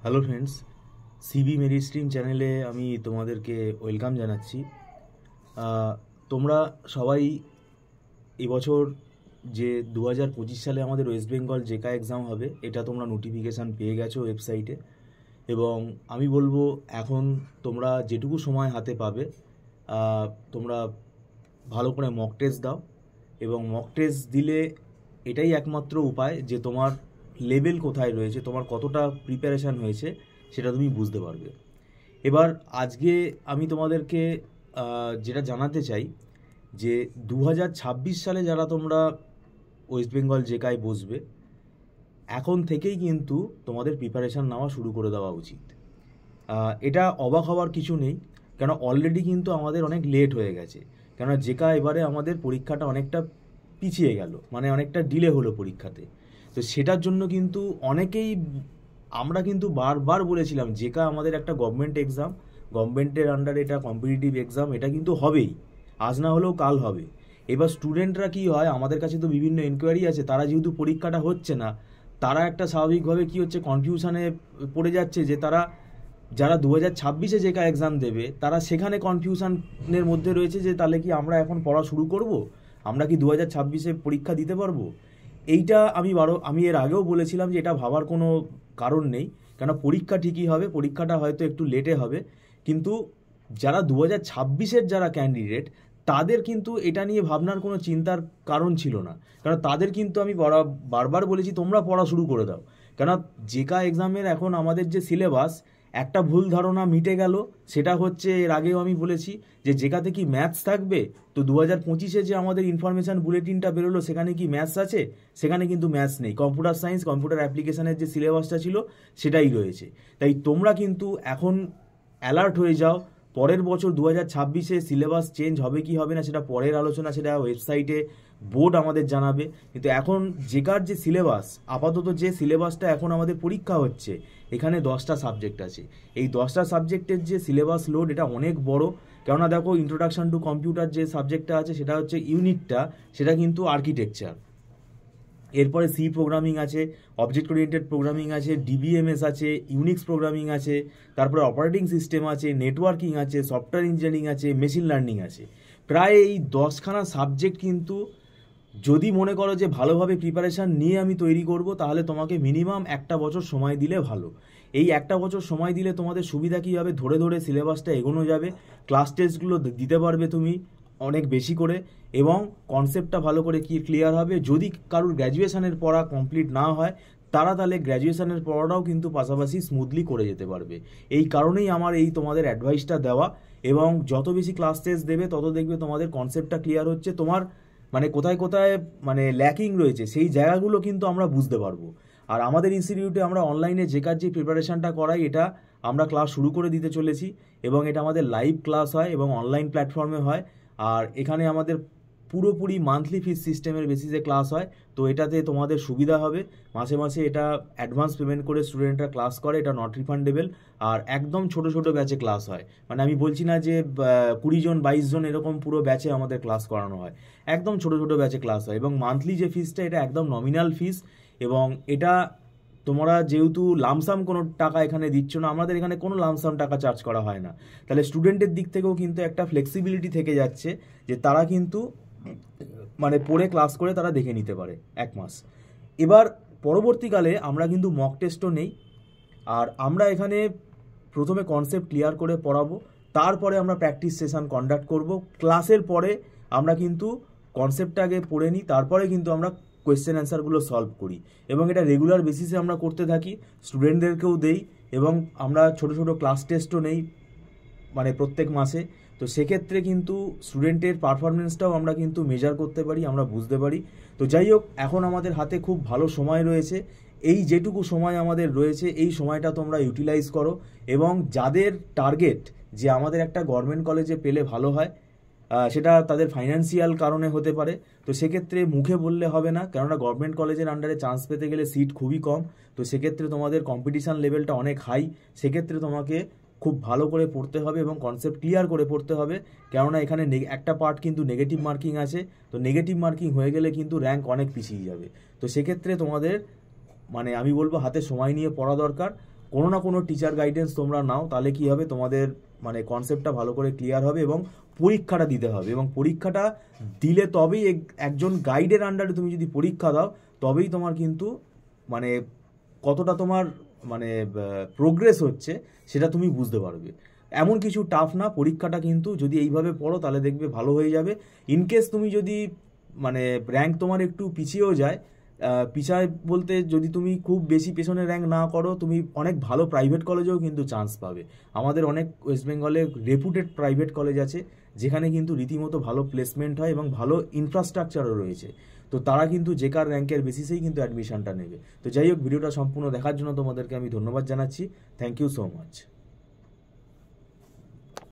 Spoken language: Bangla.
হ্যালো ফ্রেন্ডস, সিবি মেরি স্ট্রিম চ্যানেলে আমি তোমাদেরকে ওয়েলকাম জানাচ্ছি। তোমরা সবাই এবছর যে 2025 সালে আমাদের ওয়েস্ট বেঙ্গল জেকা এক্সাম হবে, এটা তোমরা নোটিফিকেশান পেয়ে গেছো ওয়েবসাইটে। এবং আমি বলবো এখন তোমরা যেটুকু সময় হাতে পাবে তোমরা ভালো করে মক টেস্ট দাও। এবং মক টেস্ট দিলে এটাই একমাত্র উপায় যে তোমার লেভেল কোথায় রয়েছে, তোমার কতটা প্রিপারেশান হয়েছে সেটা তুমি বুঝতে পারবে। এবার আজকে আমি তোমাদেরকে যেটা জানাতে চাই যে 2026 সালে যারা তোমরা ওয়েস্ট বেঙ্গল জেকায় বসবে, এখন থেকেই কিন্তু তোমাদের প্রিপারেশান নেওয়া শুরু করে দেওয়া উচিত। এটা অবাক হওয়ার কিছু নেই, কেন অলরেডি কিন্তু আমাদের অনেক লেট হয়ে গেছে। কেননা জেকা এবারে আমাদের পরীক্ষাটা অনেকটা পিছিয়ে গেল, মানে অনেকটা ডিলে হলো পরীক্ষাতে। তো সেটার জন্য কিন্তু অনেকেই, আমরা কিন্তু বারবার বলেছিলাম জেকা আমাদের একটা গভর্নমেন্ট এক্সাম, গভর্নমেন্টের আন্ডারে এটা কম্পিটিটিভ এক্সাম, এটা কিন্তু হবেই, আজ না হলেও কাল হবে। এবার স্টুডেন্টরা কি হয়, আমাদের কাছে তো বিভিন্ন এনকোয়ারি আছে, তারা যেহেতু পরীক্ষাটা হচ্ছে না, তারা একটা স্বাভাবিকভাবে কি হচ্ছে কনফিউশনে পড়ে যাচ্ছে যে তারা যারা 2026-এ জেকা এক্সাম দেবে তারা সেখানে কনফিউশনের মধ্যে রয়েছে যে তাহলে কি আমরা এখন পড়া শুরু করব, আমরা কি 2026-এ পরীক্ষা দিতে পারবো। এইটা আমি এর আগেও বলেছিলাম যে এটা ভাবার কোনো কারণ নেই, কেন পরীক্ষা ঠিকই হবে, পরীক্ষাটা হয়তো একটু লেটে হবে, কিন্তু যারা 2026-এর যারা ক্যান্ডিডেট তাদের কিন্তু এটা নিয়ে ভাবনার কোনো চিন্তার কারণ ছিল না। কারণ তাদের কিন্তু আমি বারবার বলেছি তোমরা পড়া শুরু করে দাও। কেন জেকা এক্সামের এখন আমাদের যে সিলেবাস, একটা ভুল ধারণা মিটে গেল, সেটা হচ্ছে এর আগেও আমি বলেছি যে জেকাতে কি ম্যাথস থাকবে, তো 2025-এ যে আমাদের ইনফরমেশান বুলেটিনটা বেরোলো সেখানে কি ম্যাথস আছে, সেখানে কিন্তু ম্যাথস নেই। কম্পিউটার সায়েন্স, কম্পিউটার অ্যাপ্লিকেশনের যে সিলেবাসটা ছিল সেটাই রয়েছে। তাই তোমরা কিন্তু এখন অ্যালার্ট হয়ে যাও। পরের বছর 2026-এ সিলেবাস চেঞ্জ হবে কি হবে না সেটা পরের আলোচনা, সেটা ওয়েবসাইটে বোর্ড আমাদের জানাবে। কিন্তু এখন জেকার যে সিলেবাস, আপাতত যে সিলেবাসটা এখন আমাদের পরীক্ষা হচ্ছে, এখানে 10টা সাবজেক্ট আছে। এই 10টা সাবজেক্টের যে সিলেবাস লোড, এটা অনেক বড়। কেননা দেখো, ইন্ট্রোডাকশন টু কম্পিউটার যে সাবজেক্টটা আছে সেটা হচ্ছে ইউনিটটা, সেটা কিন্তু আর্কিটেকচার। এরপরে সি প্রোগ্রামিং আছে, অবজেক্ট ওরিয়েন্টেড প্রোগ্রামিং আছে, ডিবিএমএস আছে, ইউনিক্স প্রোগ্রামিং আছে, তারপরে অপারেটিং সিস্টেম আছে, নেটওয়ার্কিং আছে, সফটওয়্যার ইঞ্জিনিয়ারিং আছে, মেশিন লার্নিং আছে। প্রায় এই 10খানা সাবজেক্ট কিন্তু যদি মনে করো যে ভালোভাবে প্রিপারেশান নিয়ে আমি তৈরি করব, তাহলে তোমাকে মিনিমাম একটা বছর সময় দিলে ভালো। এই একটা বছর সময় দিলে তোমাদের সুবিধা কী হবে, ধরে ধরে সিলেবাসটা এগোনো যাবে, ক্লাস টেস্টগুলো দিতে পারবে তুমি অনেক বেশি করে, এবং কনসেপ্টটা ভালো করে ক্লিয়ার হবে। যদি কারোর গ্র্যাজুয়েশনের পড়া কমপ্লিট না হয়, তারা তাহলে গ্র্যাজুয়েশনের পড়াটাও কিন্তু পাশাপাশি স্মুথলি করে যেতে পারবে। এই কারণেই আমার এই তোমাদের অ্যাডভাইসটা দেওয়া। এবং যত বেশি ক্লাস টেস্ট দেবে তত দেখবে তোমাদের কনসেপ্টটা ক্লিয়ার হচ্ছে, তোমার মানে কোথায় কোথায় মানে ল্যাকিং রয়েছে সেই জায়গাগুলো কিন্তু আমরা বুঝতে পারবো। আর আমাদের ইনস্টিটিউটে আমরা অনলাইনে জেকার যে প্রিপারেশনটা করাই, এটা আমরা ক্লাস শুরু করে দিতে চলেছি, এবং এটা আমাদের লাইভ ক্লাস হয় এবং অনলাইন প্ল্যাটফর্মে হয়। আর এখানে আমাদের পুরোপুরি মান্থলি ফিস সিস্টেমের বেসিসে ক্লাস হয়। তো এটাতে তোমাদের সুবিধা হবে, মাসে মাসে এটা অ্যাডভান্স পেমেন্ট করে স্টুডেন্টরা ক্লাস করে, এটা নট রিফান্ডেবল। আর একদম ছোট ছোট ব্যাচে ক্লাস হয়, মানে আমি বলছি না যে 20 জন 22 জন এরকম পুরো ব্যাচে আমাদের ক্লাস করানো হয়, একদম ছোট ছোট ব্যাচে ক্লাস হয়। এবং মান্থলি যে ফিসটা, এটা একদম নমিনাল ফিস। এবং এটা তোমরা যেহেতু লামসাম কোনো টাকা এখানে দিচ্ছ না, আমাদের এখানে কোনো লামসাম টাকা চার্জ করা হয় না, তাহলে স্টুডেন্টের দিক থেকেও কিন্তু একটা ফ্লেক্সিবিলিটি থেকে যাচ্ছে যে তারা কিন্তু মানে পড়ে ক্লাস করে তারা দেখে নিতে পারে এক মাস। এবার পরবর্তীকালে আমরা কিন্তু মক টেস্টও নেই, আর আমরা এখানে প্রথমে কনসেপ্ট ক্লিয়ার করে পড়াবো, তারপরে আমরা প্র্যাকটিস সেশন কন্ডাক্ট করব। ক্লাসের পরে আমরা কিন্তু কনসেপ্টটা আগে পড়ে নিই, তারপরে কিন্তু আমরা কোয়েশ্চেন অ্যান্সারগুলো সলভ করি। এবং এটা রেগুলার বেসিসে আমরা করতে থাকি, স্টুডেন্টদেরকেও দেই, এবং আমরা ছোট ছোট ক্লাস টেস্টও নেই মানে প্রত্যেক মাসে। তো সেক্ষেত্রে কিন্তু স্টুডেন্টের পারফরমেন্সটাও আমরা কিন্তু মেজার করতে পারি, আমরা বুঝতে পারি। তো যাই হোক, এখন আমাদের হাতে খুব ভালো সময় রয়েছে। এই যেটুকু সময় আমাদের রয়েছে, এই সময়টা তোমরা ইউটিলাইজ করো। এবং যাদের টার্গেট যে আমাদের একটা গভর্নমেন্ট কলেজে পেলে ভালো হয়, সেটা তাদের ফাইন্যান্সিয়াল কারণে হতে পারে, তো সেক্ষেত্রে মুখে বললে হবে না, কেননা গভর্নমেন্ট কলেজের আন্ডারে চান্স পেতে গেলে সিট খুবই কম। তো সেক্ষেত্রে তোমাদের কম্পিটিশান লেভেলটা অনেক হাই, সেক্ষেত্রে তোমাকে খুব ভালো করে পড়তে হবে এবং কনসেপ্ট ক্লিয়ার করে পড়তে হবে। কেননা এখানে একটা পার্ট কিন্তু নেগেটিভ মার্কিং আছে, তো নেগেটিভ মার্কিং হয়ে গেলে কিন্তু র্যাঙ্ক অনেক পিছিয়ে যাবে। তো সেক্ষেত্রে তোমাদের মানে আমি বলবো হাতে সময় নিয়ে পড়া দরকার। কোনো না কোনো টিচার গাইডেন্স তোমরা নাও, তাহলে কি হবে, তোমাদের মানে কনসেপ্টটা ভালো করে ক্লিয়ার হবে এবং পরীক্ষাটা দিতে হবে, এবং পরীক্ষাটা দিলে তবেই একজন গাইডের আন্ডারে তুমি যদি পরীক্ষা দাও তবেই তোমার কিন্তু মানে কতটা তোমার মানে প্রোগ্রেস হচ্ছে সেটা তুমি বুঝতে পারবে। এমন কিছু টাফ না, পরীক্ষাটা কিন্তু যদি এইভাবে পড়ো তাহলে দেখবে ভালো হয়ে যাবে। ইনকেস তুমি যদি মানে র্যাঙ্ক তোমার একটু পিছিয়েও যায়, পিছায় বলতে যদি তুমি খুব বেশি পেছনে র্যাঙ্ক না করো, তুমি অনেক ভালো প্রাইভেট কলেজেও কিন্তু চান্স পাবে। আমাদের অনেক ওয়েস্ট বেঙ্গলে রেপুটেড প্রাইভেট কলেজ আছে যেখানে কিন্তু রীতিমতো ভালো প্লেসমেন্ট হয় এবং ভালো ইনফ্রাস্ট্রাকচারও রয়েছে। তো তারা কিন্তু জেকার র্যাঙ্কের বেসিসেই কিন্তু অ্যাডমিশনটা নেবে। তো যাই হোক, ভিডিওটা সম্পূর্ণ দেখার জন্য তোমাদেরকে আমি ধন্যবাদ জানাচ্ছি। Thank you so much.